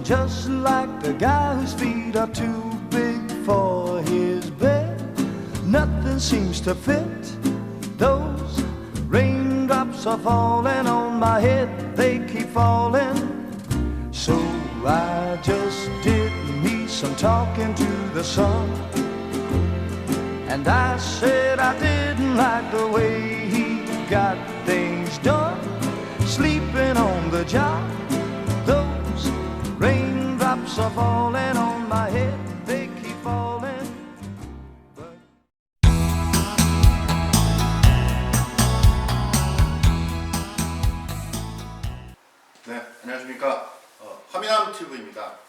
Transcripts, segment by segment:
just like the guy whose feet are too big for his bed. Nothing seems to fit. Those raindrops are falling on my head, they keep falling. So I just did me some talking to the sun, and I said I didn't like the way he got things done, sleeping on the job. Those raindrops are falling on my head, they keep falling. 네, 안녕하십니까. 화미남 TV입니다.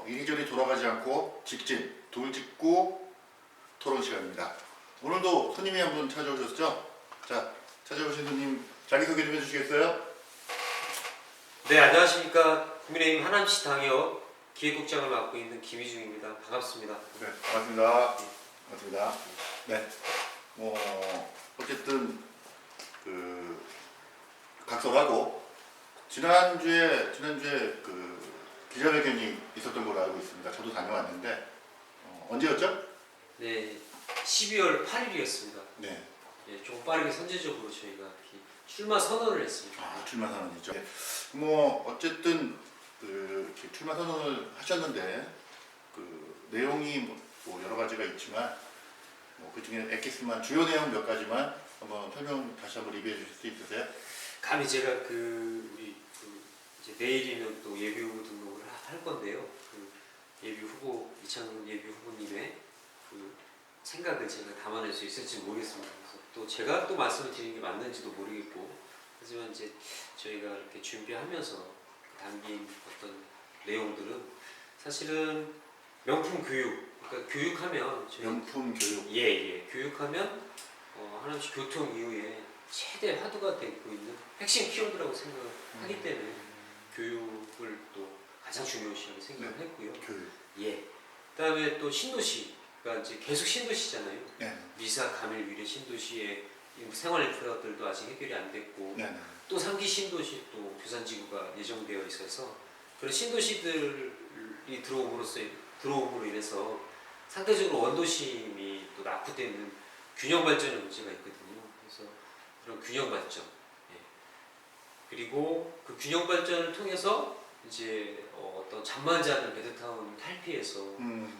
이리저리 돌아가지 않고 직진, 돌직구 토론 시간입니다. 오늘도 손님이 한 분 찾아오셨죠? 자, 찾아오신 손님 자기소개 좀 해주시겠어요? 네, 안녕하십니까. 국민의힘 하남시 당협 기획국장을 맡고 있는 김희중입니다. 반갑습니다. 네, 반갑습니다. 반갑습니다. 네, 어쨌든 각설하고 지난주에 그 기자회견이 있었던 걸로 알고 있습니다. 저도 다녀왔는데 언제였죠? 네, 12월 8일이었습니다. 네. 예, 좀 빠르게 선제적으로 저희가 이렇게 출마 선언을 했습니다. 아, 출마 선언이죠. 네. 어쨌든 이렇게 출마 선언을 하셨는데 그 내용이 뭐 여러 가지가 있지만 그 중에 엑기스만 주요 내용 몇 가지만 한번 설명 다시 한번 리뷰해 주실 수 있으세요? 감히 제가 우리 이제 내일이면 또 예비후보 등록을 할 건데요. 이창훈 예비 후보님의 생각을 제가 담아낼 수 있을지 모르겠습니다. 그래서 또 제가 또 말씀을 드리는 게 맞는지도 모르겠고, 하지만 이제 저희가 이렇게 준비하면서 담긴 어떤 내용들은 사실은 명품 교육, 그러니까 교육하면 명품 교육. 교육하면 하나씩 교통 이후에 최대 화두가 되고 있는 핵심 키워드라고 생각을 하기 때문에 교육을 또 가장 중요시하게 생각을 했고요. 교육. 그다음에 또 신도시가 이제 계속 신도시잖아요. 네. 미사 가밀 위례 신도시의 생활 인프라들도 아직 해결이 안 됐고, 네. 또 3기 신도시 또 교산지구가 예정되어 있어서 그런 신도시들이 들어옴으로 인해서 상대적으로 원도심이 또 낙후되는 균형 발전의 문제가 있거든요. 그래서 그런 균형 발전, 그리고 그 균형 발전을 통해서 이제 어떤 잠만지 않는 베드타운 탈피해서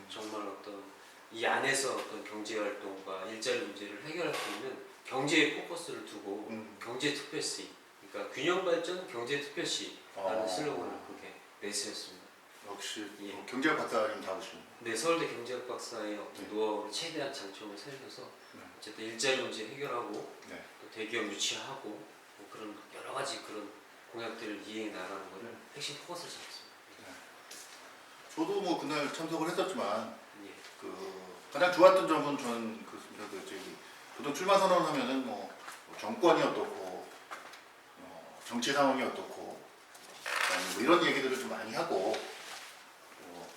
정말 어떤 이 안에서 어떤 경제 활동과 일자리 문제를 해결할 수 있는 경제에 포커스를 두고 경제 특별시, 그러니까 균형 발전 경제 특별시라는 슬로건을 그렇게 내세웠습니다. 역시 경제학 박사님 다우신. 네, 서울대 경제학 박사의 어떤 노하우를 최대한 장점을 살려서 어쨌든 일자리 문제 해결하고 또 대기업 유치하고 뭐 그런 여러 가지 그런 공약들을 이행해 나가는 것을 핵심 포커스를 잡았습니다. 저도 뭐 그날 참석을 했었지만 가장 좋았던 점은 저는 보통 출마 선언하면은 뭐 정권이 어떻고 정치 상황이 어떻고 뭐 이런 얘기들을 좀 많이 하고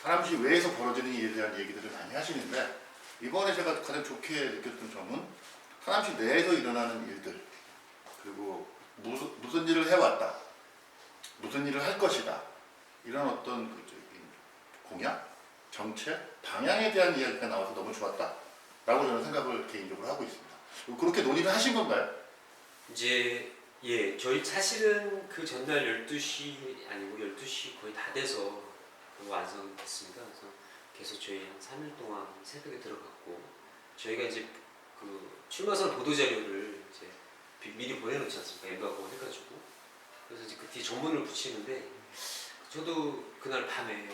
하남시 외에서 벌어지는 일에 대한 얘기들을 많이 하시는데, 이번에 제가 가장 좋게 느꼈던 점은 하남시 내에서 일어나는 일들, 그리고 무슨 일을 해왔다, 무슨 일을 할 것이다, 이런 어떤 공약, 정책, 방향에 대한 이야기가 나와서 너무 좋았다라고 저는 생각을 개인적으로 하고 있습니다. 그렇게 논의를 하신 건가요? 저희 사실은 그 전날 12시 아니고 12시 거의 다 돼서 완성됐습니다. 그래서 계속 저희 한 3일 동안 새벽에 들어갔고, 저희가 이제 출마 선언 보도 자료를 이제 미리 보내놓지 않습니까? 엠바고 해가지고. 그래서 이제 그 뒤에 전문을 붙이는데, 저도 그날 밤에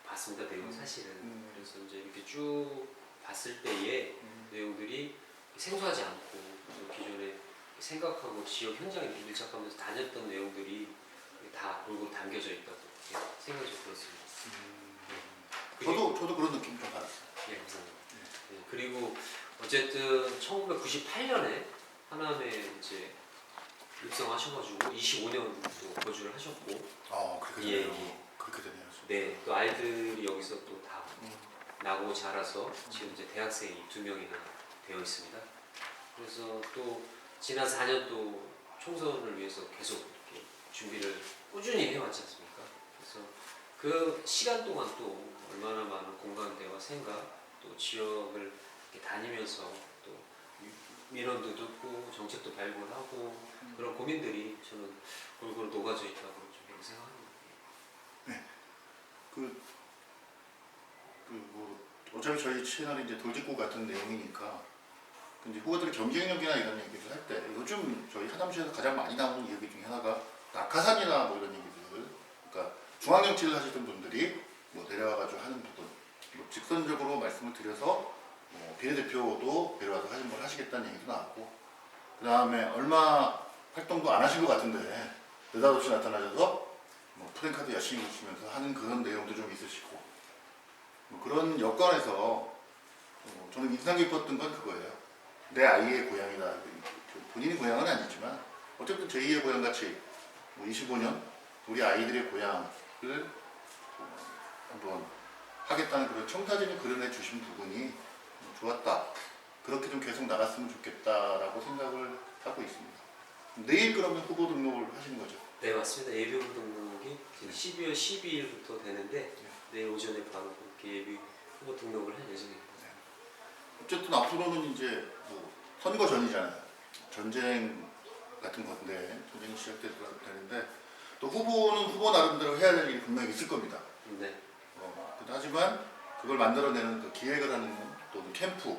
봤습니다. 내용 사실은. 그래서 이제 이렇게 쭉 봤을 때의 내용들이 생소하지 않고 기존에 생각하고 지역 현장에 밀착하면서 다녔던 내용들이 다 골고루 담겨져 있다고 생각이 좀 들었습니다. 저도 그런 느낌 좀 받았어요. 감사합니다. 그리고 어쨌든 1998년에 하남에 이제 입성하셔가지고 25년 또 거주를 하셨고, 그렇게 되네요. 그렇게 되네요. 네, 또 아이들이 여기서 또 다 나고 자라서 지금 이제 대학생이 2명이나 되어 있습니다. 그래서 또 지난 4년 또 총선을 위해서 계속 이렇게 준비를 꾸준히 해왔지 않습니까? 그래서 그 시간 동안 또 얼마나 많은 공감대와 생각, 또 지역을 이렇게 다니면서 또 민원도 듣고 정책도 발굴하고 그런 고민들이 저는 골고루 녹아져 있다고 좀 그렇게 생각합니다. 뭐 어차피 저희 채널이 이제 돌직구 같은 내용이니까 이제 후보들의 경쟁력이나 이런 얘기를 할 때 요즘 저희 하남시에서 가장 많이 나오는 얘기 중에 하나가 낙하산이나 뭐 이런 얘기들, 그러니까 중앙정치를 하시던 분들이 뭐 내려와가지고 하는 부분, 뭐 직선적으로 말씀을 드려서 뭐 비례대표도 내려와서 하신 걸 하시겠다는 얘기도 나왔고, 그 다음에 얼마 활동도 안 하신 것 같은데 느닷없이 나타나셔서 뭐 프랜카드 열심히 붙이면서 하는 그런 내용도 좀 있으시고, 뭐 그런 여건에서 저는 인상 깊었던 건 그거예요. 내 아이의 고향이다. 본인의 고향은 아니지만 어쨌든 제2의 고향 같이 25년 우리 아이들의 고향을 한번 하겠다는 그런 청사진을 그려내 주신 부분이 좋았다. 그렇게 좀 계속 나갔으면 좋겠다라고 생각을 하고 있습니다. 내일 그러면 후보 등록을 하시는 거죠? 네, 맞습니다. 예비 후보 등록이 12월 12일부터 되는데 내일 오전에 바로 그렇게 예비 후보 등록을 할 예정입니다. 어쨌든 앞으로는 이제 뭐 선거 전이잖아요. 전쟁 같은 건데 전쟁이 시작되는데 또 후보는 후보 나름대로 해야 될 일이 분명히 있을 겁니다. 네. 하지만 그걸 만들어내는 그 기획을 하는 또는 캠프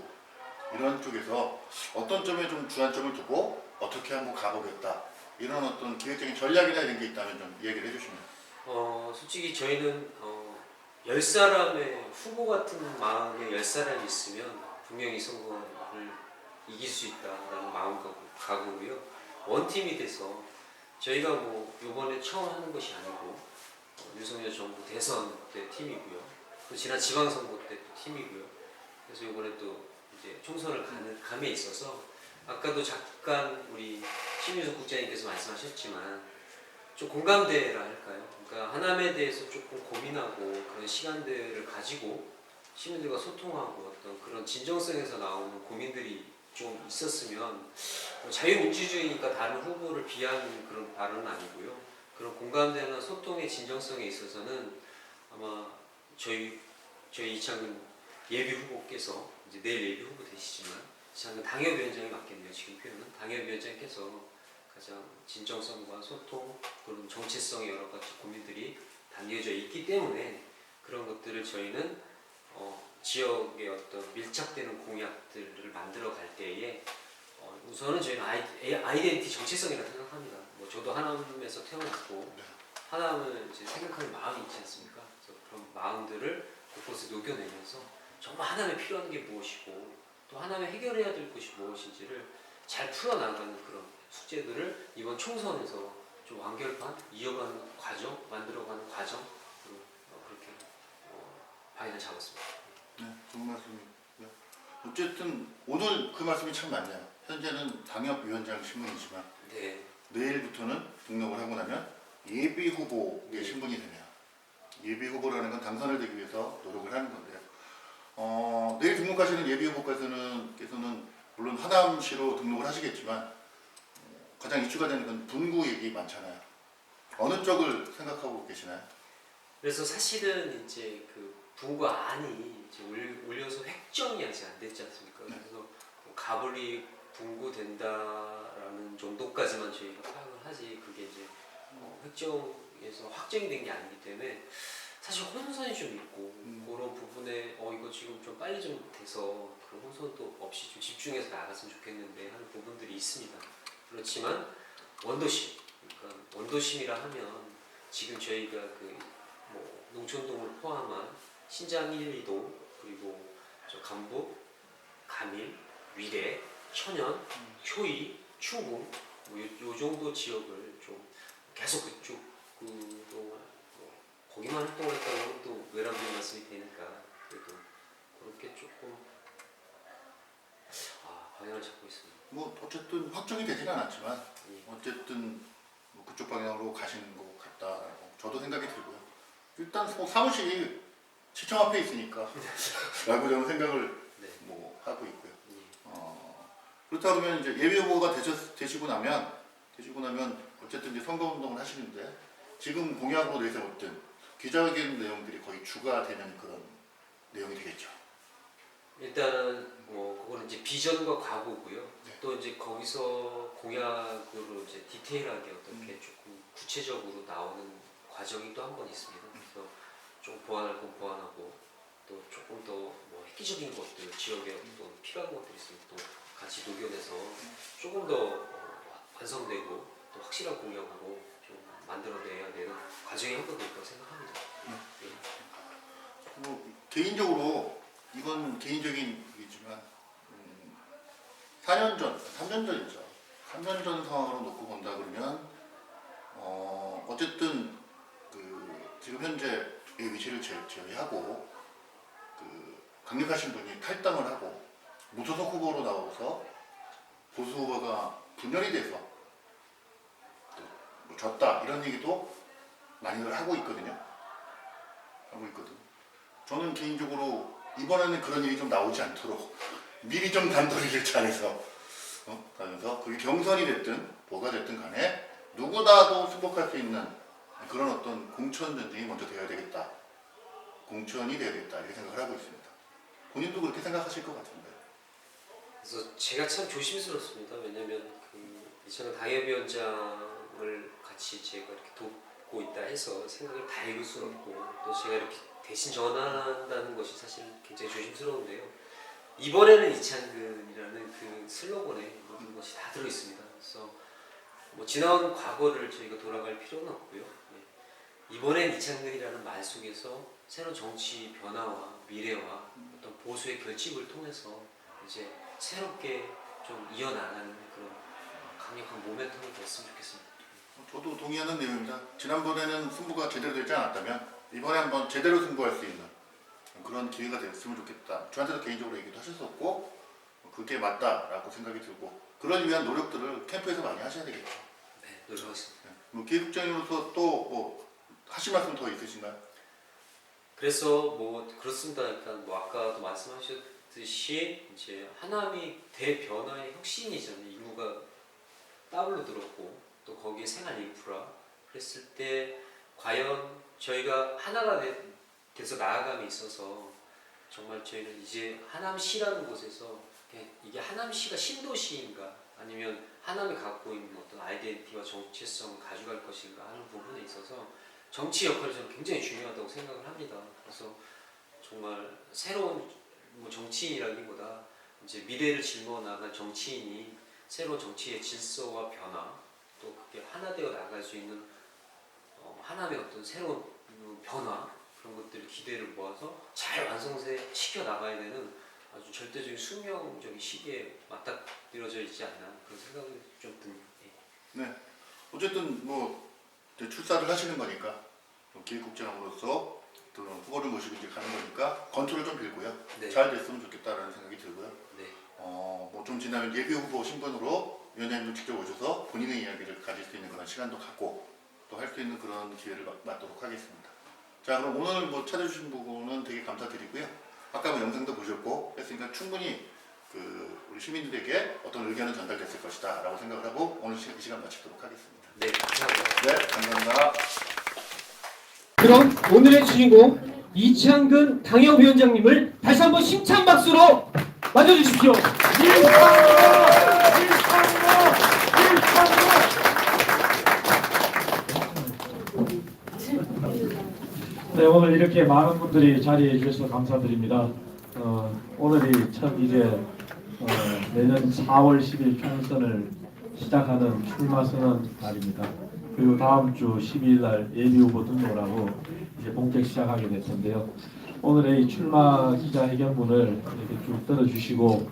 이런 쪽에서 어떤 점에 좀 주안점을 두고 어떻게 한번 가보겠다 이런 어떤 기획적인 전략이나 이런 게 있다면 좀 얘기를 해주시면. 솔직히 저희는 10사람의 후보 같은 마음에 10사람이 있으면 분명히 선거를 이길 수 있다라는 각오고요. 원팀이 돼서 저희가 뭐 이번에 처음 하는 것이 아니고 윤석열 정부 대선 때 팀이고요. 또 지난 지방선거 때 또 팀이고요. 그래서 이번에 또 이제 총선을 감에 있어서 아까도 잠깐 우리 신윤석 국장님께서 말씀하셨지만 좀 공감대라 할까요? 그러니까 하남에 대해서 조금 고민하고 그런 시간들을 가지고 시민들과 소통하고 어떤 그런 진정성에서 나오는 고민들이 좀 있었으면 자유민주주의니까 다른 후보를 비하하는 그런 발언은 아니고요. 그런 공감대나 소통의 진정성에 있어서는 아마 저희 이창근 예비 후보께서 이제 내일 예비 후보 되시지만 이창근 당협위원장이 맞겠네요. 지금 표현은 당협위원장께서 가장 진정성과 소통 그런 정체성의 여러 가지 고민들이 담겨져 있기 때문에 그런 것들을 저희는 지역의 어떤 밀착되는 공약들을 만들어 갈 때에 우선은 저희는 아이덴티티 정체성이라고 생각합니다. 뭐 저도 하남에서 태어났고 하남을 이제 생각하는 마음이 있지 않습니까? 그래서 그런 마음들을 곳곳에 녹여내면서 정말 하남에 필요한 게 무엇이고 또 하남에 해결해야 될 것이 무엇인지를 잘 풀어나가는 그런 숙제들을 이번 총선에서 좀 완결판 이어가는 과정, 만들어가는 과정 그렇게 방향을 잡았습니다. 네, 좋은 말씀이고요. 어쨌든 오늘 그 말씀이 참 맞네요. 현재는 당협위원장 신분이지만 네. 내일부터는 등록을 하고 나면 예비 후보의 신분이 되네요. 예비 후보라는 건 당선을 되기 위해서 노력을 하는 건데요. 내일 등록하시는 예비 후보께서는 물론 하남시로 등록을 하시겠지만 가장 이슈가 되는 건 분구 얘기 많잖아요. 어느 쪽을 생각하고 계시나요? 그래서 사실은 이제 그 분구 안이 이제 올려서 획정이 아직 안 됐지 않습니까? 그래서 뭐 가불이 분구된다라는 정도까지만 저희가 파악을 하지 그게 이제 획정에서 확정이 된 게 아니기 때문에 사실 혼선이 좀 있고 그런 부분에 이거 지금 좀 빨리 좀 돼서 그런 혼선도 없이 좀 집중해서 나갔으면 좋겠는데 하는 부분들이 있습니다. 그렇지만 원도심, 그러니까 원도심이라 하면 지금 저희가 그 뭐 농촌동을 포함한 신장 1, 2도 그리고 저 간북, 가밀, 위례, 천연, 효이, 충북 요 정도 지역을 좀 계속 그쪽 그동안 거기만 활동을 했다는 것도 외람된 말씀이 되니까 그래도 그렇게 조금 방향을 잡고 있습니다. 뭐 어쨌든 확정이 되지는 않았지만 예. 어쨌든 뭐 그쪽 방향으로 가시는 것 같다라고 저도 생각이 들고요. 일단 뭐 사무실이 시청 앞에 있으니까 라고 저는 생각을 네. 뭐 하고 있고요. 예. 그렇다 그러면 이제 예비 후보가 되시고 나면 어쨌든 이제 선거 운동을 하시는데 지금 공약으로 내세웠던 기자회견 내용들이 거의 주가 되는 그런 내용이 되겠죠. 일단은 뭐 그거는 이제 비전과 과거고요. 네. 또 이제 거기서 공약으로 이제 디테일하게 어떻게 조금 구체적으로 나오는 과정이 또 한 번 있습니다. 그래서 좀 보완할 건 보완하고 또 조금 더 뭐 획기적인 것들, 지역에 또 필요한 것들이 있으면 또 같이 녹여내서 조금 더 완성되고 또 확실한 공약으로 좀 만들어내야 되는 과정이 한 번 더 있다고 생각합니다. 뭐 개인적으로 이건 개인적인 얘기지만 4년 전, 3년 전이죠. 3년 전 상황으로 놓고 본다 그러면 어쨌든 그 지금 현재의 위치를 제외하고 그 강력하신 분이 탈당을 하고 무소속 후보로 나와서 보수 후보가 분열이 돼서 뭐 졌다 이런 얘기도 많이들 하고 있거든요. 저는 개인적으로 이번에는 그런 일이 좀 나오지 않도록 미리 좀 단도리를 잘해서 가면서 그게 경선이 됐든 뭐가 됐든 간에 누구나도 승복할 수 있는 그런 어떤 공천 전쟁이 먼저 되어야 되겠다. 공천이 되어야 되겠다 이렇게 생각을 하고 있습니다. 본인도 그렇게 생각하실 것 같은데. 그래서 제가 참 조심스럽습니다. 왜냐하면 그 이전에 당협위원장을 같이 제가 이렇게 돕고 있다 해서 생각을 다 읽을 수는 없고 또 제가 이렇게 대신 전환한다는 것이 사실 굉장히 조심스러운데요. 이번에는 이창근이라는 그 슬로건에 모든 것이 다 들어 있습니다. 그래서 뭐 지나온 과거를 저희가 돌아갈 필요는 없고요. 이번엔 이창근이라는 말 속에서 새로운 정치 변화와 미래와 어떤 보수의 결집을 통해서 이제 새롭게 좀 이어나가는 그런 강력한 모멘텀이 됐으면 좋겠습니다. 저도 동의하는 내용입니다. 지난번에는 승부가 제대로 되지 않았다면 이번에 한번 제대로 승부할 수 있는 그런 기회가 됐으면 좋겠다. 저한테도 개인적으로 얘기도 하셨었고 그게 맞다라고 생각이 들고 그러기 위한 노력들을 캠프에서 많이 하셔야 되겠죠. 네, 노력하겠습니다. 뭐 기획국장으로서 또 하실 말씀 더 있으신가요? 그래서 뭐 그렇습니다. 그러니까 뭐 아까도 말씀하셨듯이 이제 하남이 대변화의 혁신이잖아요. 인구가 더블로 늘었고 또 거기에 생활 인프라 그랬을 때 과연 저희가 하나가 돼서 나아감에 있어서 정말 저희는 이제 하남시라는 곳에서 이게 하남시가 신도시인가 아니면 하남이 갖고 있는 어떤 아이덴티티와 정체성을 가져갈 것인가 하는 부분에 있어서 정치 역할이 저는 굉장히 중요하다고 생각을 합니다. 그래서 정말 새로운 뭐 정치인이라기보다 이제 미래를 짊어 나갈 정치인이 새로운 정치의 질서와 변화 또 그게 하나 되어 나갈 수 있는 하나의 어떤 새로운 변화 그런 것들을 기대를 모아서 잘 완성시켜 나가야 되는 아주 절대적인 숙명적인 시기에 맞닥뜨려져 있지 않나 그런 생각이 좀 듭니다. 네. 어쨌든 뭐 출사를 하시는 거니까 기획국장으로서 또 후보를 모시고 이제 가는 거니까 건투를 좀 빌고요. 네. 잘 됐으면 좋겠다라는 생각이 들고요. 네. 뭐 좀 지나면 예비 후보 신분으로 위원장님도 직접 오셔서 본인의 이야기를 가질 수 있는 그런 시간도 갖고 또 할 수 있는 그런 기회를 맞도록 하겠습니다. 자, 그럼 오늘 뭐 찾아주신 부분은 되게 감사드리고요. 아까 뭐 영상도 보셨고 했으니까 충분히 우리 시민들에게 어떤 의견은 전달됐을 것이다라고 생각을 하고 오늘 이 시간 마치도록 하겠습니다. 네, 감사합니다. 네, 감사합니다. 그럼 오늘의 주인공 이창근 당협위원장님을 다시 한번 힘찬 박수로 맞아주십시오. 네, 오늘 이렇게 많은 분들이 자리해 주셔서 감사드립니다. 오늘이 첫 이제 내년 4월 10일 총선을 시작하는 출마 선언 날입니다. 그리고 다음 주 12일 날 예비 후보 등록하고 이제 본격 시작하게 될 텐데요. 오늘의 이 출마 기자회견문을 이렇게 쭉 들어주시고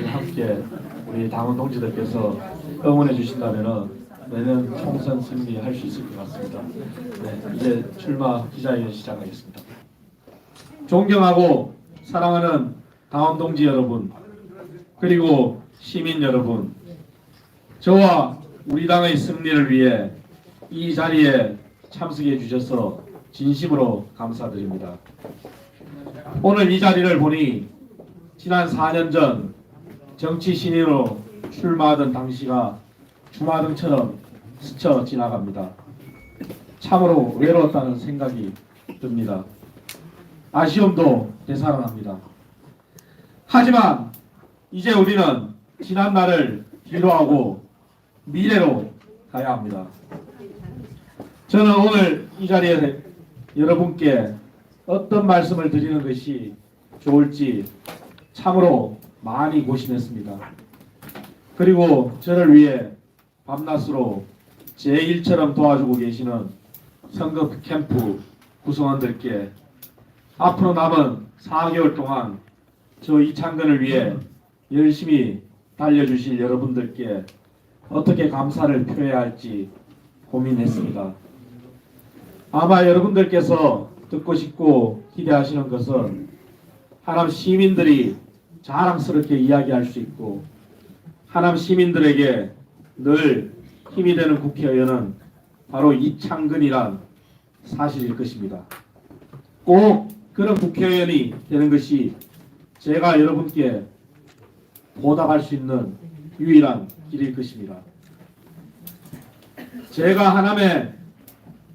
함께 우리 당원 동지들께서 응원해 주신다면은 내년 총선 승리할 수 있을 것 같습니다. 네, 이제 출마 기자회견 시작하겠습니다. 존경하고 사랑하는 당원 동지 여러분, 그리고 시민 여러분, 저와 우리 당의 승리를 위해 이 자리에 참석해 주셔서 진심으로 감사드립니다. 오늘 이 자리를 보니 지난 4년 전 정치 신인으로 출마하던 당시가 주마등처럼 스쳐 지나갑니다. 참으로 외로웠다는 생각이 듭니다. 아쉬움도 되살아납니다. 하지만 이제 우리는 지난 날을 뒤로하고 미래로 가야 합니다. 저는 오늘 이 자리에 여러분께 어떤 말씀을 드리는 것이 좋을지 참으로 많이 고심했습니다. 그리고 저를 위해 밤낮으로 제 일처럼 도와주고 계시는 선거 캠프 구성원들께 앞으로 남은 4개월 동안 저 이창근을 위해 열심히 달려주실 여러분들께 어떻게 감사를 표해야 할지 고민했습니다. 아마 여러분들께서 듣고 싶고 기대하시는 것은 하남 시민들이 자랑스럽게 이야기할 수 있고 하남 시민들에게 늘 힘이 되는 국회의원은 바로 이창근이란 사실일 것입니다. 꼭 그런 국회의원이 되는 것이 제가 여러분께 보답할 수 있는 유일한 길일 것입니다. 제가 하남에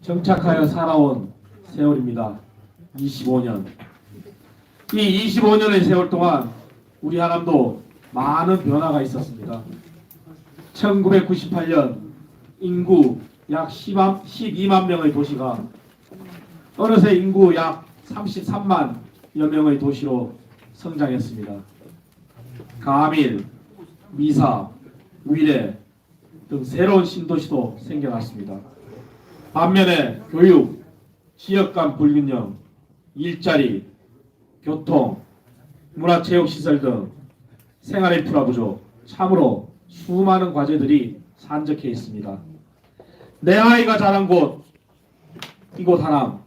정착하여 살아온 세월입니다. 25년. 이 25년의 세월 동안 우리 하남도 많은 변화가 있었습니다. 1998년 인구 약 12만 명의 도시가 어느새 인구 약 33만여 명의 도시로 성장했습니다. 가밀, 미사, 위례 등 새로운 신도시도 생겨났습니다. 반면에 교육, 지역 간 불균형, 일자리, 교통, 문화체육시설 등 생활인프라 부족, 참으로 수많은 과제들이 산적해 있습니다. 내 아이가 자란 곳, 이곳 하남,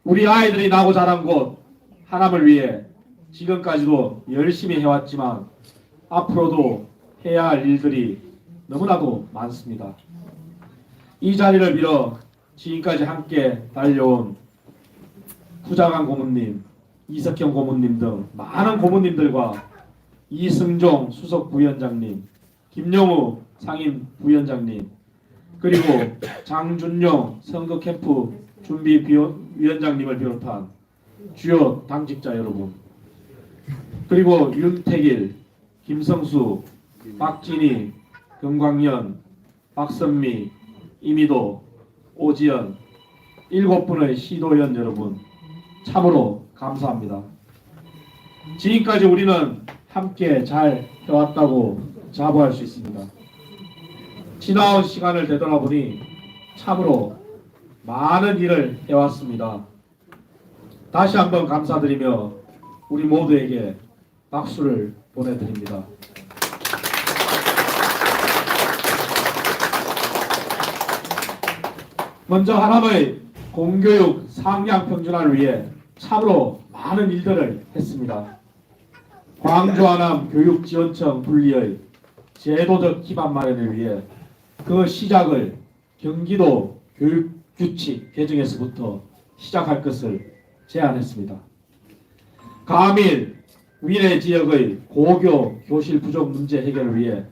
우리 아이들이 나고 자란 곳 하남을 위해 지금까지도 열심히 해왔지만 앞으로도 해야 할 일들이 너무나도 많습니다. 이 자리를 빌어 지금까지 함께 달려온 구자강 고문님, 이석경 고문님 등 많은 고문님들과 이승종 수석 부위원장님, 김용우 상임 부위원장님, 그리고 장준용 선거 캠프 준비 위원장님을 비롯한 주요 당직자 여러분, 그리고 윤택일, 김성수, 박진희, 금광연, 박선미, 이미도, 오지연 7분의 시도위원 여러분 참으로 감사합니다. 지금까지 우리는 함께 잘 해왔다고 자부할 수 있습니다. 지나온 시간을 되돌아보니 참으로 많은 일을 해왔습니다. 다시 한번 감사드리며 우리 모두에게 박수를 보내드립니다. 먼저 하남의 공교육 상향 평준화를 위해 참으로 많은 일들을 했습니다. 광주 하남 교육지원청 분리의 제도적 기반 마련을 위해 그 시작을 경기도 교육규칙 개정에서부터 시작할 것을 제안했습니다. 가밀, 위례 지역의 고교 교실 부족 문제 해결을 위해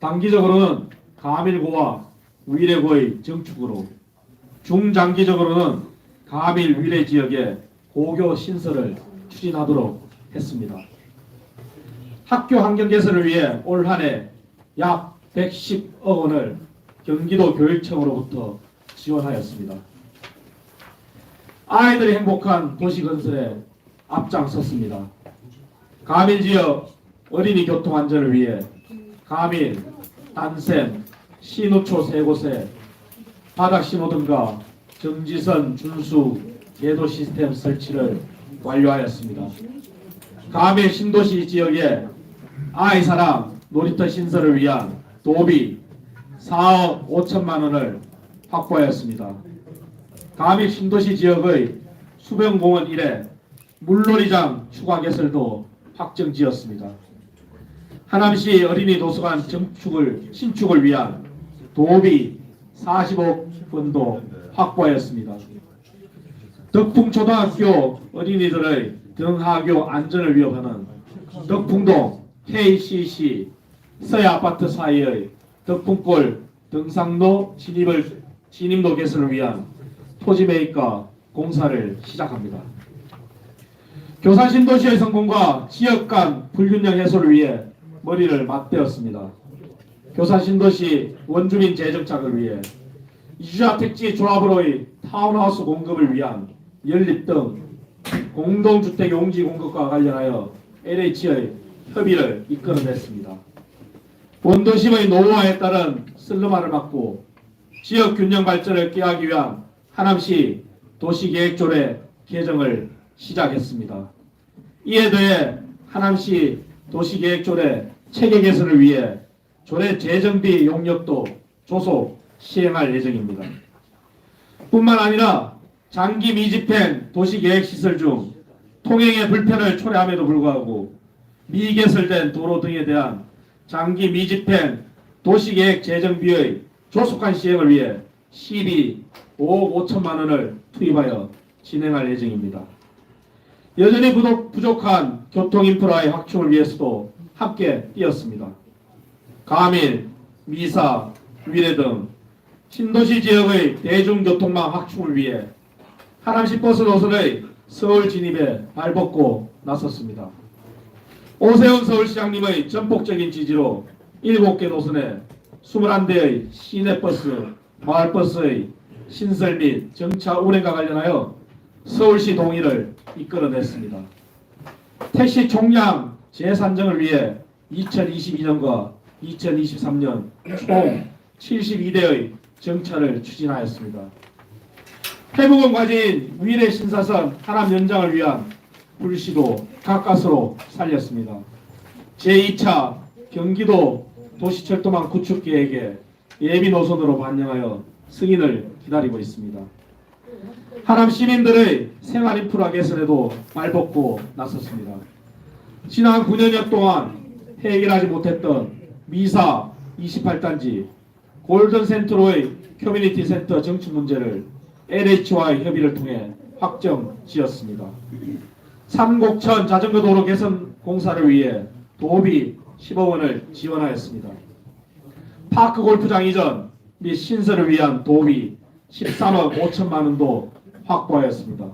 단기적으로는 가밀고와 위례고의 정축으로, 중장기적으로는 가밀 위례 지역에 고교 신설을 추진하도록 했습니다. 학교 환경 개선을 위해 올 한 해 약 110억 원을 경기도 교육청으로부터 지원하였습니다. 아이들이 행복한 도시 건설에 앞장섰습니다. 가밀 지역 어린이 교통 안전을 위해 가밀, 단샘, 신우초 3곳에 바닥 신호등과 정지선 준수 계도 시스템 설치를 완료하였습니다. 가밀 신도시 지역에 아이사랑 놀이터 신설을 위한 도비 4억 5천만 원을 확보하였습니다. 가밀 신도시 지역의 수변공원 1에 물놀이장 추가 개설도 확정지었습니다. 하남시 어린이 도서관 신축을 위한 도비 40억 원도 확보하였습니다. 덕풍초등학교 어린이들의 등하교 안전을 위협하는 덕풍동 KCC 서해아파트 사이의 덕풍골 등산로 진입로 개선을 위한 토지 매입과 공사를 시작합니다. 교산 신도시의 성공과 지역 간 불균형 해소를 위해 머리를 맞대었습니다. 교산 신도시 원주민 재정착을 위해 이주자 택지 조합으로의 타운하우스 공급을 위한 연립 등 공동주택 용지 공급과 관련하여 LH의 협의를 이끌어냈습니다. 원도심의 노후화에 따른 슬럼화를 막고 지역 균형 발전을 꾀하기 위한 하남시 도시계획조례 개정을 시작했습니다. 이에 더해 하남시 도시계획조례 체계 개선을 위해 조례 재정비 용역도 조속 시행할 예정입니다. 뿐만 아니라 장기 미집행 도시계획시설 중 통행의 불편을 초래함에도 불구하고 미개설된 도로 등에 대한 장기 미집행 도시계획 재정비의 조속한 시행을 위해 시비 5억 5천만 원을 투입하여 진행할 예정입니다. 여전히 부족한 교통인프라의 확충을 위해서도 함께 뛰었습니다. 가밀, 미사, 위례 등 신도시 지역의 대중교통망 확충을 위해 하남시 버스 노선의 서울 진입에 발벗고 나섰습니다. 오세훈 서울시장님의 전폭적인 지지로 7개 노선에 21대의 시내버스, 마을버스의 신설 및 정차 운행과 관련하여 서울시 동의를 이끌어냈습니다. 택시 총량 재산정을 위해 2022년과 2023년 총 72대의 정차를 추진하였습니다. 해묵은 과제인 위례 신사선 하남 연장을 위한 불시도 가까스로 살렸습니다. 제2차 경기도 도시철도망 구축 계획에 예비 노선으로 반영하여 승인을 기다리고 있습니다. 하남 시민들의 생활 인프라 개선에도 발벗고 나섰습니다. 지난 9년여 동안 해결하지 못했던 미사 28단지 골든센트로의 커뮤니티 센터 정치 문제를 LH와의 협의를 통해 확정 지었습니다. 삼곡천 자전거 도로 개선 공사를 위해 도비 10억 원을 지원하였습니다. 파크 골프장 이전 및 신설을 위한 도비 13억 5천만 원도 확보하였습니다.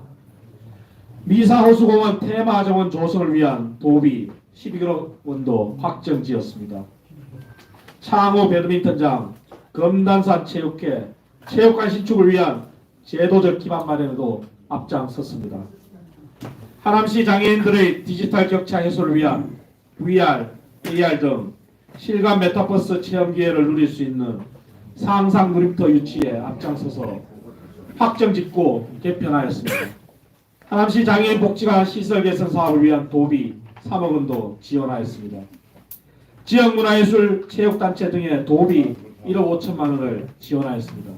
미사호수공원 테마정원 조성을 위한 도비 12억 원도 확정지었습니다. 창호 배드민턴장, 검단산 체육회, 체육관 신축을 위한 제도적 기반 마련에도 앞장섰습니다. 하남시 장애인들의 디지털 격차 해소를 위한 VR, AR 등 실감 메타버스 체험 기회를 누릴 수 있는 상상 놀이터 유치에 앞장서서 확정 짓고 개편하였습니다. 하남시 장애인 복지관 시설 개선 사업을 위한 도비 3억 원도 지원하였습니다. 지역문화예술 체육단체 등의 도비 1억 5천만 원을 지원하였습니다.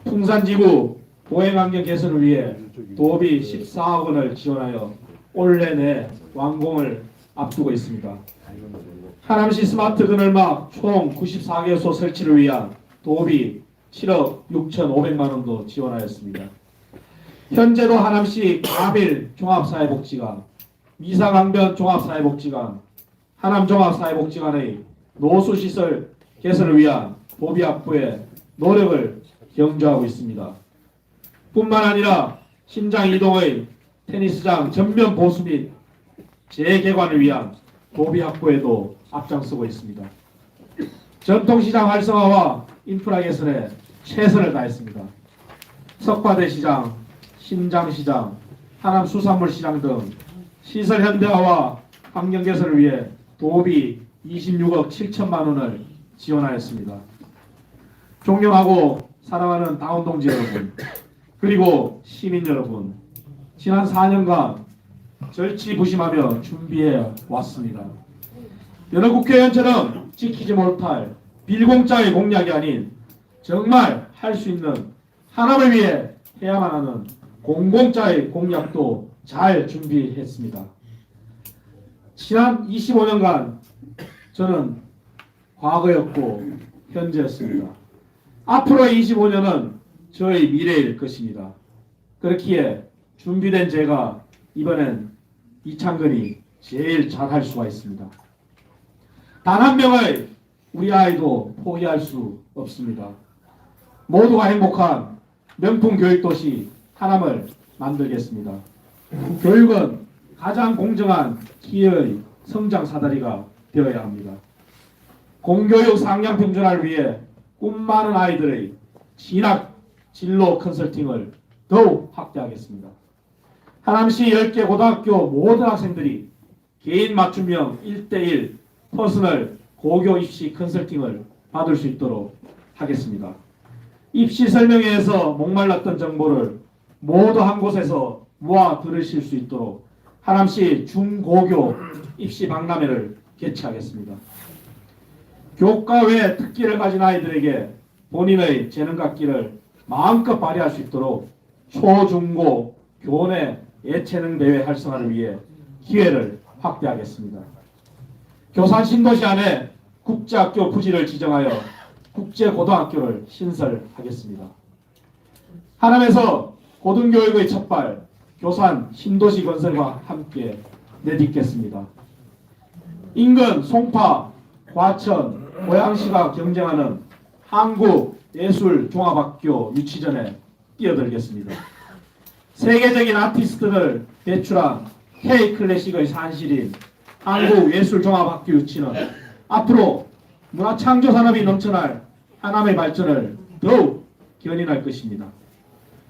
풍산지구 보행환경 개선을 위해 도비 14억 원을 지원하여 올해 내 완공을 앞두고 있습니다. 하남시 스마트 그늘막 총 94개소 설치를 위한 도비 7억 6,500만 원도 지원하였습니다. 현재도 하남시 가밀 종합사회복지관, 미사강변 종합사회복지관, 하남 종합사회복지관의 노수시설 개선을 위한 도비 확보에 노력을 경주하고 있습니다. 뿐만 아니라 신장 이동의 테니스장 전면 보수 및 재개관을 위한 도비 확보에도 앞장서고 있습니다. 전통시장 활성화와 인프라 개선에 최선을 다했습니다. 석화대시장, 신장시장, 하남수산물시장 등 시설 현대화와 환경 개선을 위해 도비 26억 7천만 원을 지원하였습니다. 존경하고 사랑하는 당원동지 여러분, 그리고 시민 여러분, 지난 4년간 절치부심하며 준비해 왔습니다. 여러 국회의원처럼 지키지 못할 빌공짜의 공약이 아닌 정말 할 수 있는 하남을 위해 해야만 하는 공공짜의 공약도 잘 준비했습니다. 지난 25년간 저는 과거였고 현재였습니다. 앞으로의 25년은 저의 미래일 것입니다. 그렇기에 준비된 제가 이번엔 이창근이 제일 잘할 수가 있습니다. 단 한 명의 우리 아이도 포기할 수 없습니다. 모두가 행복한 명품 교육도시 하나님을 만들겠습니다. 교육은 가장 공정한 기회의 성장 사다리가 되어야 합니다. 공교육 상향 평준화를 위해 꿈 많은 아이들의 진학 진로 컨설팅을 더욱 확대하겠습니다. 하남시 10개 고등학교 모든 학생들이 개인 맞춤형 1:1 퍼스널 고교 입시 컨설팅을 받을 수 있도록 하겠습니다. 입시 설명회에서 목말랐던 정보를 모두 한 곳에서 모아 들으실 수 있도록 하남시 중고교 입시 박람회를 개최하겠습니다. 교과 외 특기를 가진 아이들에게 본인의 재능각기를 마음껏 발휘할 수 있도록 초, 중고, 교내 예체능 대회 활성화를 위해 기회를 확대하겠습니다. 교산 신도시 안에 국제학교 부지를 지정하여 국제고등학교를 신설하겠습니다. 하남에서 고등교육의 첫발 교산 신도시 건설과 함께 내딛겠습니다. 인근 송파, 과천, 고양시가 경쟁하는 한국예술종합학교 유치전에 뛰어들겠습니다. 세계적인 아티스트를 배출한 K-클래식의 산실인 한국예술종합학교 유치는 앞으로 문화창조산업이 넘쳐날 하남의 발전을 더욱 견인할 것입니다.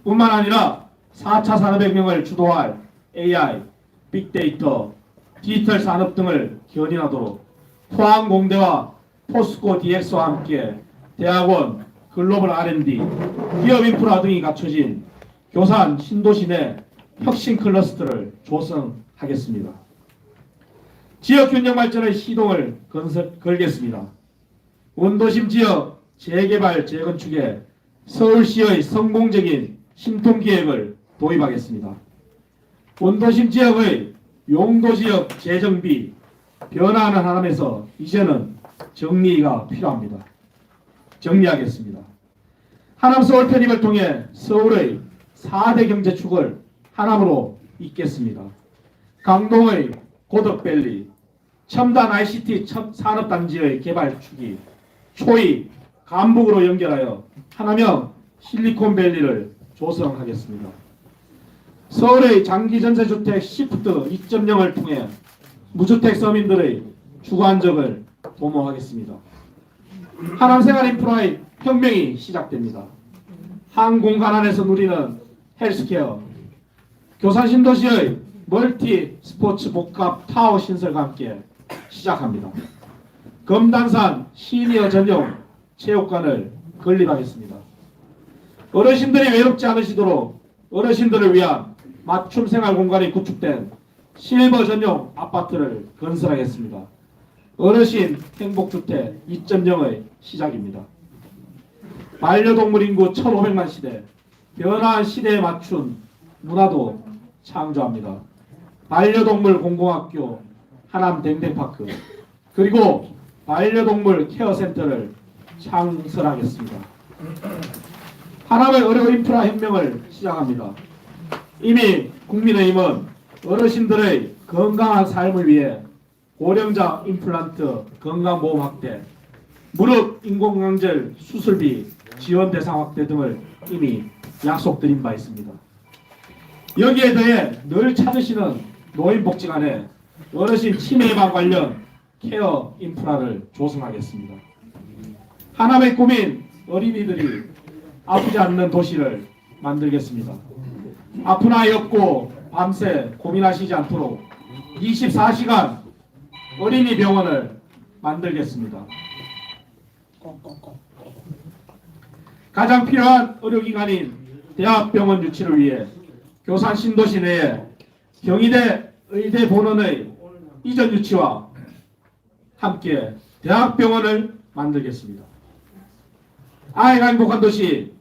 뿐만 아니라 4차 산업혁명을 주도할 AI, 빅데이터, 디지털 산업 등을 견인하도록 포항공대와 포스코 DX와 함께 대학원, 글로벌 R&D, 기업 인프라 등이 갖춰진 교산 신도시 내 혁신 클러스터를 조성하겠습니다. 지역 균형 발전의 시동을 걸겠습니다. 원도심 지역 재개발 재건축에 서울시의 성공적인 신통기획을 도입하겠습니다. 원도심 지역의 용도지역 재정비, 변화하는 하남에서 이제는 정리가 필요합니다. 정리하겠습니다. 하남 서울 편입을 통해 서울의 4대 경제축을 하남으로 잇겠습니다. 강동의 고덕밸리, 첨단 ICT 산업단지의 개발축이 초이, 간북으로 연결하여 하남형 실리콘밸리를 조성하겠습니다. 서울의 장기전세주택 시프트 2.0을 통해 무주택 서민들의 주거 안정을 도모하겠습니다. 하남 생활인프라의 혁명이 시작됩니다. 한 공간 안에서 누리는 헬스케어, 교산 신도시의 멀티 스포츠 복합 타워 신설과 함께 시작합니다. 검단산 시니어 전용 체육관을 건립하겠습니다. 어르신들이 외롭지 않으시도록 어르신들을 위한 맞춤 생활 공간이 구축된 실버 전용 아파트를 건설하겠습니다. 어르신 행복주택 2.0의 시작입니다. 반려동물 인구 1,500만 시대, 변화한 시대에 맞춘 문화도 창조합니다. 반려동물 공공학교, 하남 댕댕파크, 그리고 반려동물 케어센터를 창설하겠습니다. 하남의 의료 인프라 혁명을 시작합니다. 이미 국민의힘은 어르신들의 건강한 삶을 위해 고령자 임플란트 건강보험 확대, 무릎 인공관절 수술비 지원 대상 확대 등을 이미 약속드린 바 있습니다. 여기에 더해 늘 찾으시는 노인복지관에 어르신 치매 예방 관련 케어 인프라를 조성하겠습니다. 하남의 꿈인 어린이들이 아프지 않는 도시를 만들겠습니다. 아픈 아이 없고 밤새 고민하시지 않도록 24시간 어린이 병원을 만들겠습니다. 가장 필요한 의료기관인 대학병원 유치를 위해 교산 신도시 내에 경희대 의대 본원의 이전 유치와 함께 대학병원을 만들겠습니다. 아이가 행복한 도시,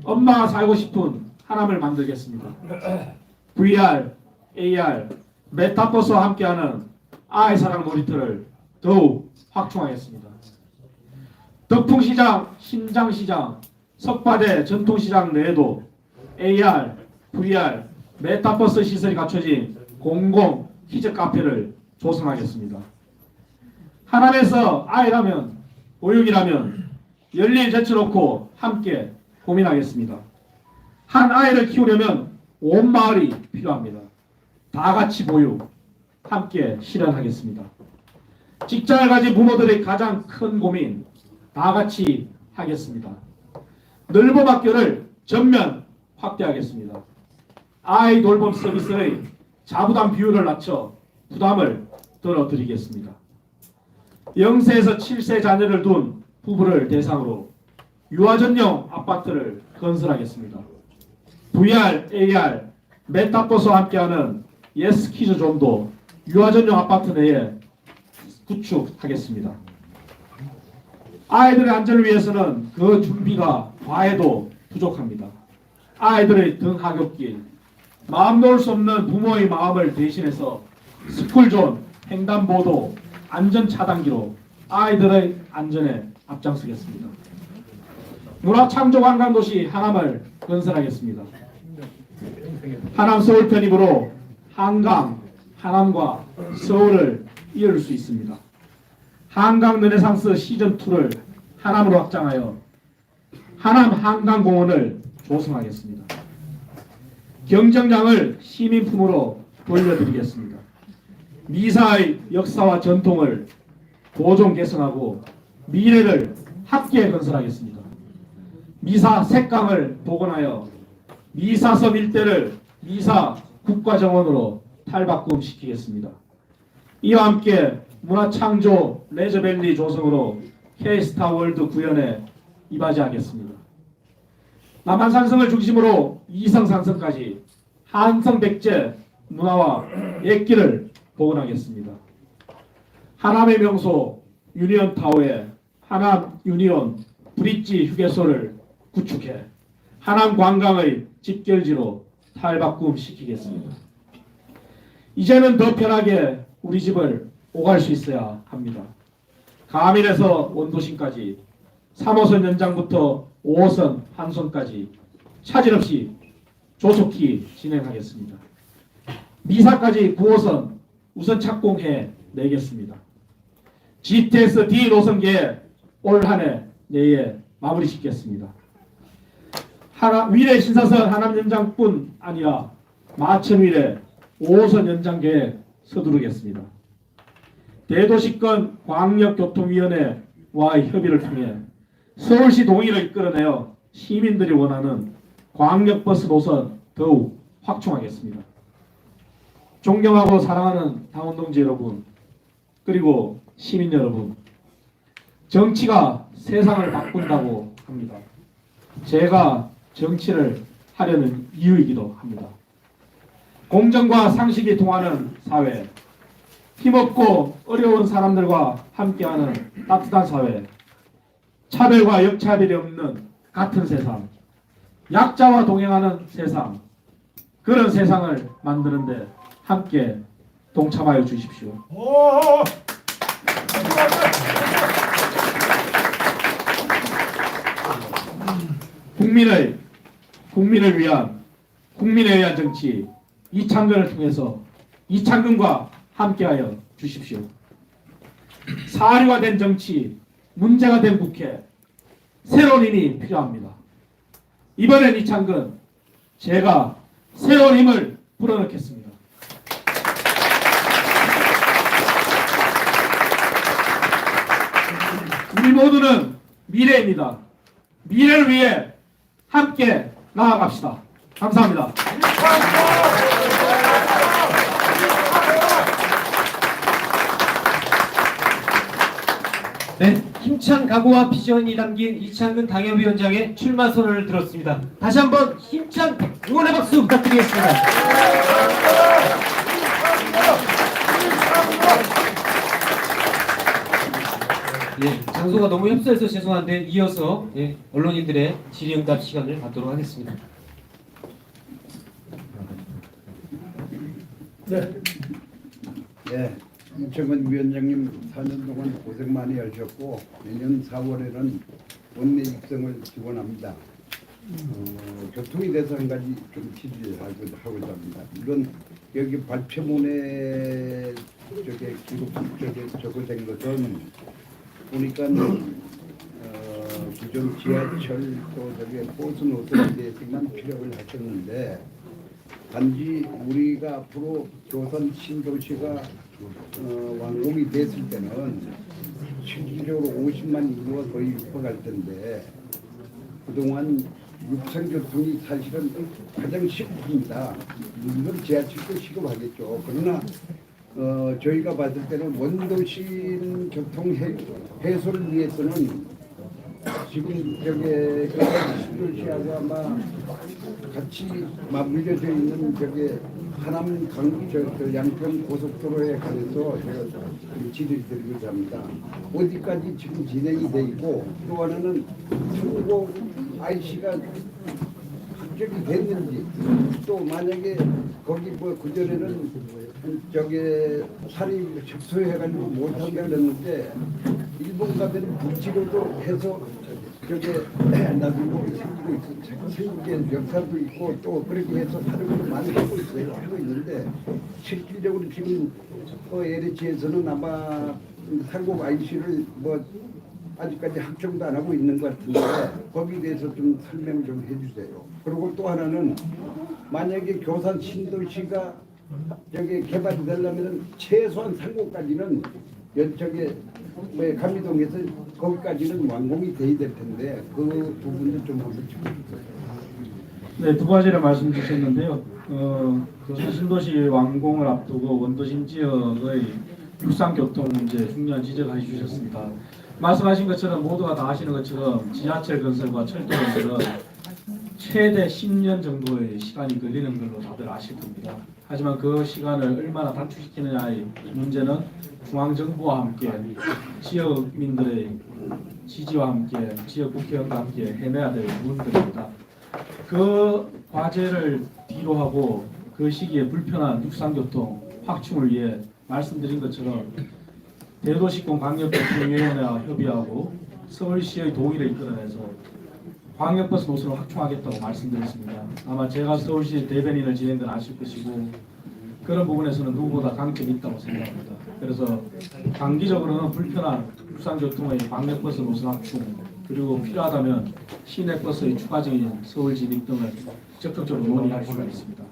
엄마가 살고 싶은 하남을 만들겠습니다. VR, AR, 메타버스와 함께하는 아이 사랑 놀이터를 더욱 확충하겠습니다. 덕풍시장, 신장시장, 석파대 전통시장 내에도 AR, VR, 메타버스 시설이 갖춰진 공공 키즈 카페를 조성하겠습니다. 하남에서 아이라면, 보육이라면 열린 제쳐놓고 함께 고민하겠습니다. 한 아이를 키우려면 온 마을이 필요합니다. 다 같이 모유 함께 실현하겠습니다. 직장을 가진 부모들의 가장 큰 고민 다 같이 하겠습니다. 늘봄 학교를 전면 확대하겠습니다. 아이 돌봄 서비스의 자부담 비율을 낮춰 부담을 덜어드리겠습니다. 0세에서 7세 자녀를 둔 부부를 대상으로 유아 전용 아파트를 건설하겠습니다. VR, AR, 메타버스와 함께하는 예스키즈 존도 유아 전용 아파트 내에 구축하겠습니다. 아이들의 안전을 위해서는 그 준비가 과해도 부족합니다. 아이들의 등하굣길, 마음 놓을 수 없는 부모의 마음을 대신해서 스쿨존, 횡단보도, 안전차단기로 아이들의 안전에 앞장서겠습니다. 문화창조관광도시 하남을 건설하겠습니다. 하남 서울 편입으로 한강, 하남과 서울을 이을 수 있습니다. 한강 르네상스 시즌2를 하남으로 확장하여 하남 한강공원을 조성하겠습니다. 경정장을 시민품으로 돌려드리겠습니다. 미사의 역사와 전통을 보존 개선하고 미래를 함께 건설하겠습니다. 미사 색강을 복원하여 미사섬 일대를 미사 국가정원으로 탈바꿈시키겠습니다. 이와 함께 문화창조 레저밸리 조성으로 K스타월드 구현에 이바지하겠습니다. 남한산성을 중심으로 이성산성까지 한성백제 문화와 옛길을 복원하겠습니다. 하남의 명소 유니온타워에 하남 유니온 브릿지 휴게소를 구축해 하남 관광의 집결지로 탈바꿈시키겠습니다. 이제는 더 편하게 우리 집을 오갈 수 있어야 합니다. 가민에서 원도심까지 3호선 연장부터 5호선 한선까지 차질 없이 조속히 진행하겠습니다. 미사까지 9호선 우선 착공해 내겠습니다. GTS-D 노선계획 올 한 해 내에 마무리 짓겠습니다. 위례 신사선 하남 연장뿐 아니라 마천 위례 5호선 연장 계획 서두르겠습니다. 대도시권 광역교통위원회와의 협의를 통해 서울시 동의를 이끌어내어 시민들이 원하는 광역버스 노선 더욱 확충하겠습니다. 존경하고 사랑하는 당원동지 여러분, 그리고 시민 여러분, 정치가 세상을 바꾼다고 합니다. 제가 정치를 하려는 이유이기도 합니다. 공정과 상식이 통하는 사회, 힘없고 어려운 사람들과 함께하는 따뜻한 사회, 차별과 역차별이 없는 같은 세상, 약자와 동행하는 세상, 그런 세상을 만드는데 함께 동참하여 주십시오. 국민을 위한 국민에 의한 정치 이창근을 통해서 이창근과 함께하여 주십시오. 사료가 된 정치, 문제가 된 국회, 새로운 힘이 필요합니다. 이번엔 이창근, 제가 새로운 힘을 불어넣겠습니다. 우리 모두는 미래입니다. 미래를 위해 함께 나아갑시다. 감사합니다. 네, 힘찬 각오와 비전이 담긴 이창근 당협위원장의 출마 선언을 들었습니다. 다시 한번 힘찬 응원의 박수 부탁드리겠습니다. 예, 장소가 너무 협소해서 죄송한데 이어서 언론인들의 질의응답 시간을 갖도록 하겠습니다. 네, 이창근 위원장님 4년 동안 고생 많이 하셨고 내년 4월에는 원내 입성을 기원합니다. 교통에 대해서 한 가지 좀 질의하고자 합니다. 물론 여기 발표문에 기록 적어진 것은 보니까 기존 지하철 또 버스 노선에 대해서만 필요를 하셨는데 단지 우리가 앞으로 조선 신도시가 완공이 됐을 때는 실질적으로 50만 인구가 거의 육박할 텐데 그동안 육상교통이 사실은 가장 시급합니다. 물론 지하철도 시급하겠죠. 그러나 저희가 봤을 때는 원도심 교통 해소를 위해서는 지금 저게 신도시하고 아마 같이 맞물려져 있는 저게 하남 저 양평 고속도로에 관해서 제가 지를 드리고자 합니다. 어디까지 지금 진행이 돼 있고 또 하나는 중국 IC가 합격이 됐는지 또 만약에 거기 뭐 그전에는 저게 살이 접수해가지고 못한다 그랬는데 일본 가면 북지로도 해서 저게 나중에 생기고 생긴 역사도 있고 또 그렇게 해서 사람들이 많이 하고 있어요. 하고 있는데 실질적으로 지금 LH에서는 아마 한국 IC를 뭐 아직까지 확정도 안 하고 있는 것 같은데 거기에 대해서 좀 설명 좀 해주세요. 그리고 또 하나는 만약에 교산 신도시가 저게 개발이 되려면 최소한 상고까지는 저게 뭐 감리동에서 거기까지는 완공이 돼야 될 텐데 그 부분도 좀 한번 짚어주세요. 네, 두 가지를 말씀 주셨는데요. 교산 신도시 완공을 앞두고 원도심 지역의 육상교통 문제 중요한 지적을 해주셨습니다. 말씀하신 것처럼 모두가 다 아시는 것처럼 지하철 건설과 철도 건설은 최대 10년 정도의 시간이 걸리는 걸로 다들 아실 겁니다. 하지만 그 시간을 얼마나 단축시키느냐의 문제는 중앙정부와 함께 지역민들의 지지와 함께 지역 국회의원과 함께 해내야 될 부분들입니다. 그 과제를 뒤로 하고 그 시기에 불편한 육상교통 확충을 위해 말씀드린 것처럼 대도시권 광역교통위원회와 협의하고 서울시의 동의를 이끌어내서 광역버스 노선을 확충하겠다고 말씀드렸습니다. 아마 제가 서울시 대변인을 지낸 건 아실 것이고 그런 부분에서는 누구보다 강점이 있다고 생각합니다. 그래서 단기적으로는 불편한 육상교통의 광역버스 노선 확충 그리고 필요하다면 시내버스의 추가적인 서울 진입 등을 적극적으로 논의할 수가 있습니다.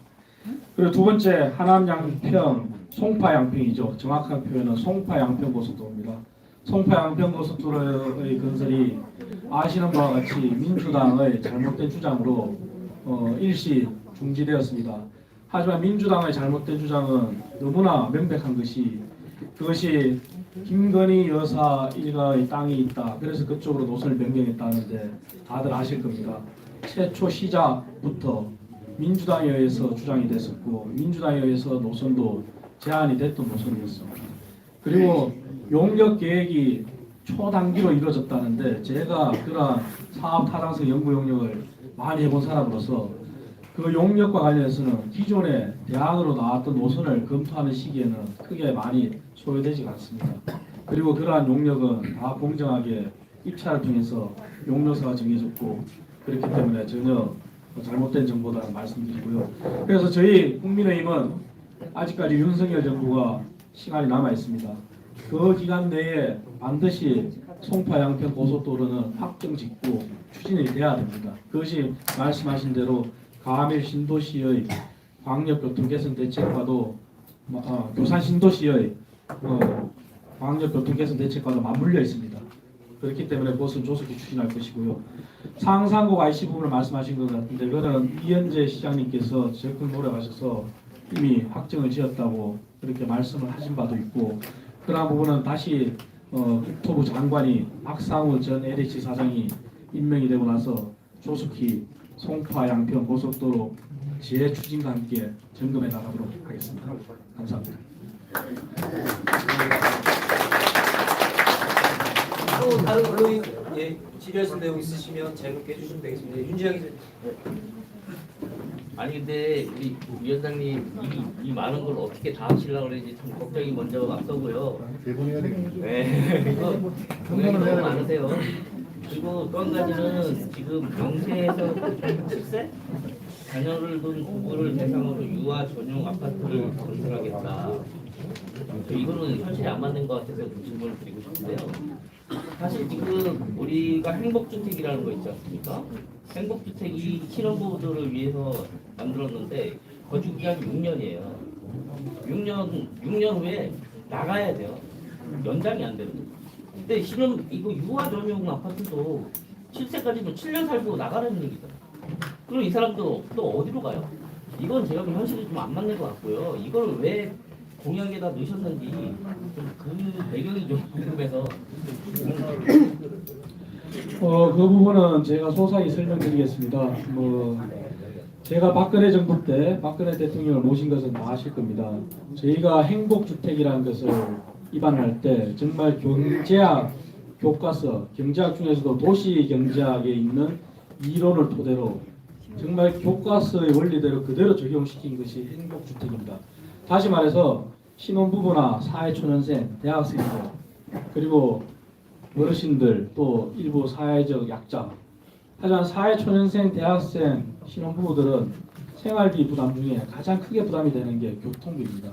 그리고 두 번째 하남 양평 송파 양평이죠. 정확한 표현은 송파 양평 고속도로입니다. 송파 양평 고속도로의 건설이 아시는 바와 같이 민주당의 잘못된 주장으로 일시 중지되었습니다. 하지만 민주당의 잘못된 주장은 너무나 명백한 것이 그것이 김건희 여사 일가의 땅이 있다. 그래서 그쪽으로 노선을 변경했다는데 다들 아실 겁니다. 최초 시작부터 민주당에 의해서 주장이 됐었고 민주당에 의해서 노선도 제안이 됐던 노선이었습니다. 그리고 용역 계획이 초단기로 이루어졌다는데 제가 그러한 사업 타당성 연구 용역을 많이 해본 사람으로서 그 용역과 관련해서는 기존에 대안으로 나왔던 노선을 검토하는 시기에는 크게 많이 소요되지 않습니다. 그리고 그러한 용역은 다 공정하게 입찰을 통해서 용역사가 정해졌고 그렇기 때문에 전혀 잘못된 정보다는 말씀드리고요. 그래서 저희 국민의힘은 아직까지 윤석열 정부가 시간이 남아 있습니다. 그 기간 내에 반드시 송파 양평 고속도로는 확정 짓고 추진이 돼야 됩니다. 그것이 말씀하신 대로 가밀 신도시의 광역교통 개선 대책과도 교산 신도시의 광역교통 개선 대책과도 맞물려 있습니다. 그렇기 때문에 그것은 조속히 추진할 것이고요. 상산곡 IC 부분을 말씀하신 것 같은데 그거는 이현재 시장님께서 적극 노력하셔서 이미 확정을 지었다고 그렇게 말씀을 하신 바도 있고 그러한 부분은 다시 국토부 장관이 박상우 전 LH 사장이 임명이 되고 나서 조속히 송파 양평 고속도로 재추진과 함께 점검해 나가도록 하겠습니다. 감사합니다. 또 다른 언론인 질의하실 내용 있으시면 자유롭게 해주시면 되겠습니다. 윤지영 기자님. 아니 근데 우리 위원장님 이 많은 걸 어떻게 다 하시려고 그러는지 참 걱정이 먼저 앞서고요. 대본해야 되겠네요. 네. 이거 경력이 너무 많으세요. 그리고 또 한 가지는 지금 영세에서 7세 자녀를 둔 부부를 대상으로 유아 전용 아파트를 건설하겠다. 이거는 현실에 안 맞는 것 같아서 질문을 드리고 싶은데요. 사실 지금 우리가 행복주택이라는 거 있지 않습니까? 행복주택이 신혼부부들을 위해서 만들었는데 거주 기간이 6년이에요. 6년 후에 나가야 돼요. 연장이 안 되거든요. 근데 지금 이거 유아 전용 아파트도 7세까지도 7년 살고 나가라는 얘기잖아요. 그럼 이 사람도 또 어디로 가요? 이건 제가 보면 현실이 좀 안 맞는 것 같고요. 이걸 왜 공약에다 넣으셨는지 그 배경이 좀 궁금해서. 그 부분은 제가 소상히 설명드리겠습니다. 제가 박근혜 정부 때 박근혜 대통령을 모신 것은 다 아실 겁니다. 저희가 행복주택이라는 것을 입안할 때 정말 경제학 교과서, 경제학 중에서도 도시경제학에 있는 이론을 토대로 정말 교과서의 원리대로 그대로 적용시킨 것이 행복주택입니다. 다시 말해서 신혼부부나 사회초년생, 대학생들, 그리고 어르신들, 또 일부 사회적 약자, 하지만 사회초년생, 대학생, 신혼부부들은 생활비 부담 중에 가장 크게 부담이 되는 게 교통비입니다.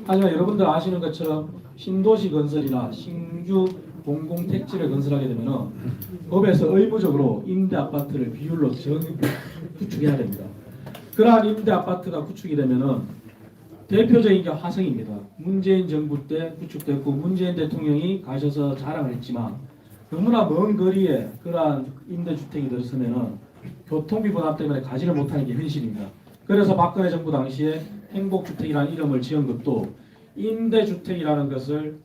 하지만 여러분들 아시는 것처럼 신도시 건설이나 신규 공공택지를 건설하게 되면 법에서 의무적으로 임대 아파트를 비율로 구축해야 됩니다. 그러한 임대 아파트가 구축이 되면은 대표적인 게 화성입니다. 문재인 정부 때 구축됐고 문재인 대통령이 가셔서 자랑을 했지만 너무나 먼 거리에 그러한 임대주택이 들어서면은 교통비 부담 때문에 가지를 못하는 게 현실입니다. 그래서 박근혜 정부 당시에 행복주택이라는 이름을 지은 것도 임대주택이라는 것을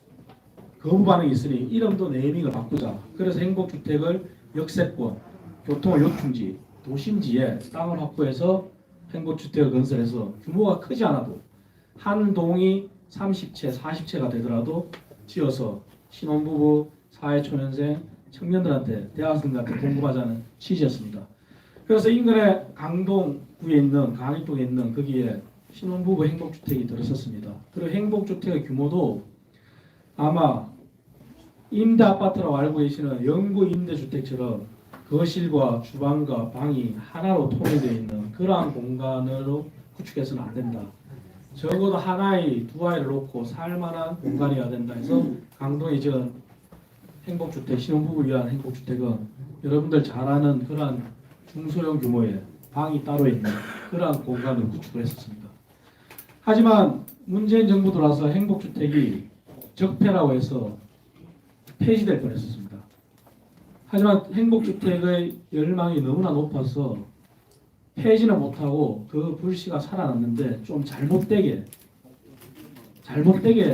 거부 반응이 있으니 이름도 네이밍을 바꾸자. 그래서 행복주택을 역세권, 교통의 요충지, 도심지에 땅을 확보해서 행복주택을 건설해서 규모가 크지 않아도 한 동이 30채, 40채가 되더라도 지어서 신혼부부, 사회초년생, 청년들한테, 대학생들한테 공급하자는 취지였습니다. 그래서 인근의 강동구에 있는, 강의동에 있는 거기에 신혼부부 행복주택이 들어섰습니다. 그리고 행복주택의 규모도 아마 임대아파트라고 알고 계시는 영구 임대주택처럼 거실과 주방과 방이 하나로 통일되어 있는 그러한 공간으로 구축해서는 안 된다. 적어도 한 아이, 두 아이를 놓고 살만한 공간이어야 된다 해서 강동에 지은 행복주택, 신혼부부를 위한 행복주택은 여러분들 잘 아는 그러한 중소형 규모의 방이 따로 있는 그러한 공간을 구축을 했었습니다. 하지만 문재인 정부 들어와서 행복주택이 적폐라고 해서 폐지될 뻔했었습니다. 하지만 행복주택의 열망이 너무나 높아서 폐지는 못하고 그 불씨가 살아났는데 좀 잘못되게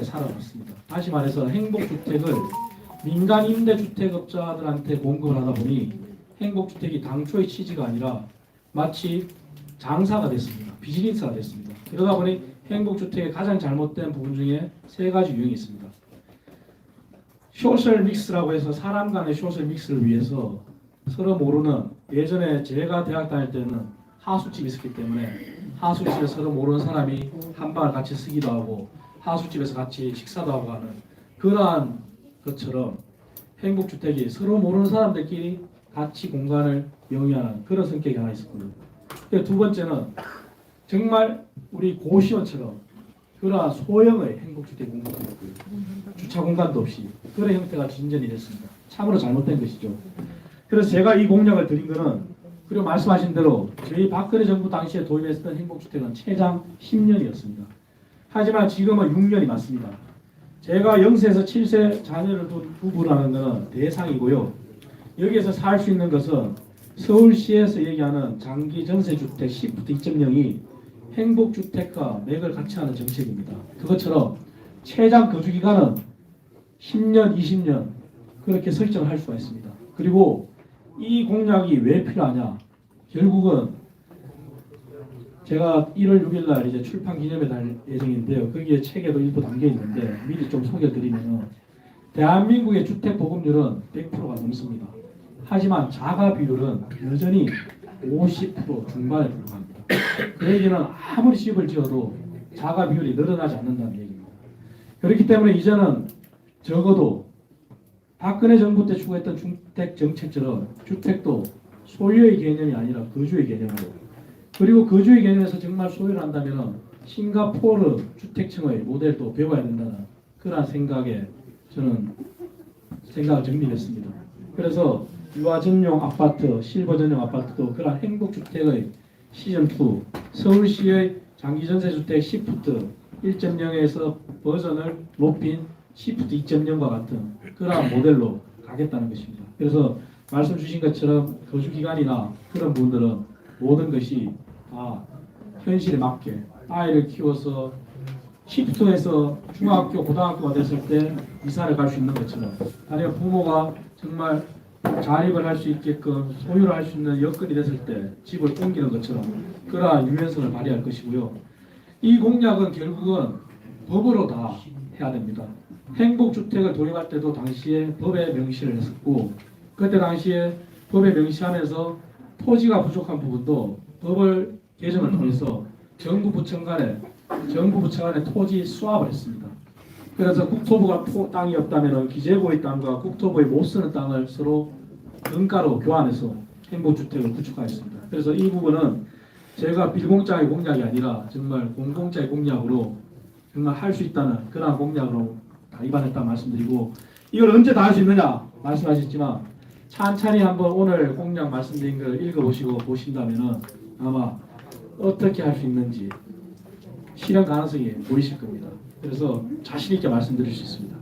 살아났습니다. 다시 말해서 행복주택을 민간 임대주택업자들한테 공급을 하다 보니 행복주택이 당초의 취지가 아니라 마치 장사가 됐습니다. 비즈니스가 됐습니다. 그러다 보니 행복주택의 가장 잘못된 부분 중에 세 가지 유형이 있습니다. 소셜 믹스라고 해서 사람 간의 소셜 믹스를 위해서 서로 모르는, 예전에 제가 대학 다닐 때는 하수집이 있었기 때문에 하수집에 서로 모르는 사람이 한 방을 같이 쓰기도 하고 하수집에서 같이 식사도 하고 하는 그러한 것처럼 행복주택이 서로 모르는 사람들끼리 같이 공간을 영위하는 그런 성격이 하나 있었거든요. 두 번째는 정말 우리 고시원처럼 그러한 소형의 행복주택 공급이었고요. 주차 공간도 없이 그런 형태가 진전이 됐습니다. 참으로 잘못된 것이죠. 그래서 제가 이 공약을 드린 거는, 그리고 말씀하신 대로 저희 박근혜 정부 당시에 도입했던 행복주택은 최장 10년이었습니다. 하지만 지금은 6년이 맞습니다. 제가 0세에서 7세 자녀를 둔 부부라는 것은 대상이고요. 여기에서 살 수 있는 것은 서울시에서 얘기하는 장기 전세주택 시프트 2.0이 행복주택과 맥을 같이 하는 정책입니다. 그것처럼 최장 거주기간은 10년, 20년 그렇게 설정을 할 수가 있습니다. 그리고 이 공약이 왜 필요하냐? 결국은 제가 1월 6일 날 이제 출판 기념회 달 예정인데요. 거기에 책에도 일부 담겨 있는데 미리 좀 소개를 드리면, 대한민국의 주택 보급률은 100%가 넘습니다. 하지만 자가 비율은 여전히 50% 중반에 불과합니다. 그 얘기는 아무리 집을 지어도 자가 비율이 늘어나지 않는다는 얘기입니다. 그렇기 때문에 이제는 적어도 박근혜 정부 때 추구했던 주택 정책처럼 주택도 소유의 개념이 아니라 거주의 개념으로, 그리고 거주의 개념에서 정말 소유를 한다면 싱가포르 주택청의 모델도 배워야 된다는 그런 생각에 저는 생각을 정립했습니다. 그래서 유아 전용 아파트, 실버 전용 아파트도 그런 행복주택의 시즌2, 서울시의 장기전세주택 시프트 1.0에서 버전을 높인 시프트 2.0과 같은 그러한 모델로 가겠다는 것입니다. 그래서 말씀 주신 것처럼 거주기간이나 그런 분들은 모든 것이 다 현실에 맞게 아이를 키워서 시프트에서 중학교, 고등학교가 됐을 때 이사를 갈 수 있는 것처럼 아니면 부모가 정말 자립을 할 수 있게끔 소유를 할 수 있는 여건이 됐을 때 집을 옮기는 것처럼 그러한 유연성을 발휘할 것이고요. 이 공약은 결국은 법으로 다 해야 됩니다. 행복주택을 도입할 때도 당시에 법에 명시를 했었고 그때 당시에 법에 명시하면서 토지가 부족한 부분도 법을 개정을 통해서 정부 부처 간에 토지 수합을 했습니다. 그래서 국토부가 땅이 없다면 기재부의 땅과 국토부에 못 쓰는 땅을 서로 등가로 교환해서 행복주택을 구축하였습니다. 그래서 이 부분은 제가 빌공짜의 공약이 아니라 정말 공공짜의 공약으로 정말 할 수 있다는 그런 공약으로 다 입안했다 말씀드리고 이걸 언제 다 할 수 있느냐 말씀하셨지만 찬찬히 한번 오늘 공약 말씀드린 걸 읽어보시고 보신다면 아마 어떻게 할 수 있는지 실현 가능성이 보이실 겁니다. 그래서 자신 있게 말씀드릴 수 있습니다.